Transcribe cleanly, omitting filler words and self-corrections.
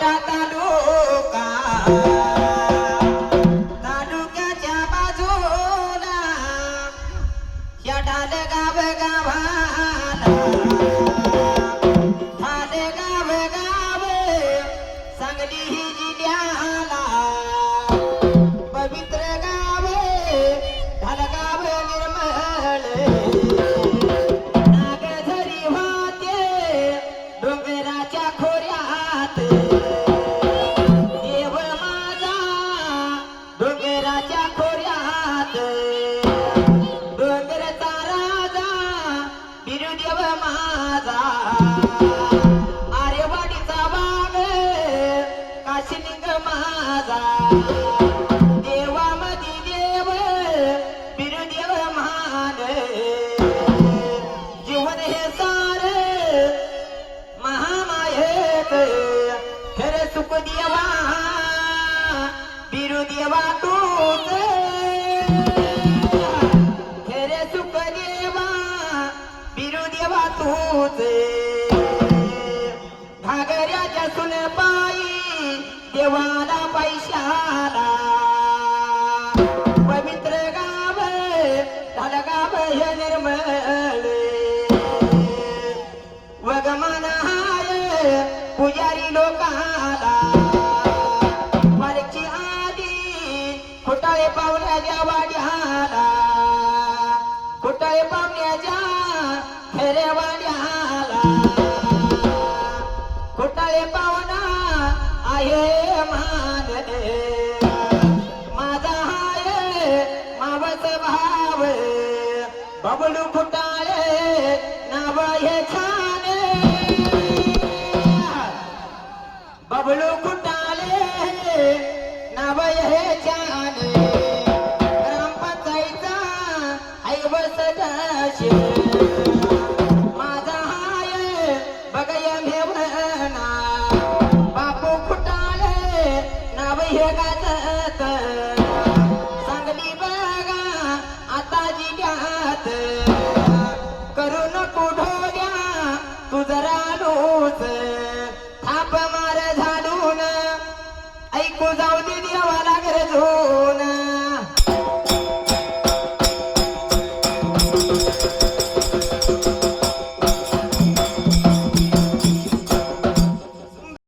मोठा तालुका तालुक्याच्या बाजूला या ढाल गाव गावाला ढाल गाव गाव सांगली ही जिल्ह्याला पवित्र गाव ढाल गाव निर्मळ नागझरी वाहते डोंगराच्या खोऱ्यात देव माझा डोंगराच्या खोऱ्यात डोंगरचा राजा बिरुदेव माझा आरेवाडीचा वाघ काशिलिंग माझा देवामधी देव बिरुदेव महान जीवन हे सार महामायेत खरे सुख देवा बिरुदेवा तूच खरे सुख देवा बिरुदेवा तूच घागऱ्याच्या सुनबाई देवाला पैशाला पवित्र गाव ढाल गाव हे निर्मळ वगमान हाय पुजारी लोकाला पालखी आली खोटाळे पावण्याच्या वाड्याला खोटाळे पावण्याच्या खेऱ्या वाड्याला खोटाळे पावना आहे मान माझा हाय मावस भाव बबलू खोटाळे नाव हे छान बबलू खोटाळे नाव हे छान ग्रामपंचायतचा ऐवस दशे माझा हाय बघय मेवणा बापू खोटाळे नाव हे गाजत सांगली बघा आता जिल्ह्यात करू नको ढोल्या तू जरा लूच थाप मार झाडून ऐकू जाऊ दे देवाला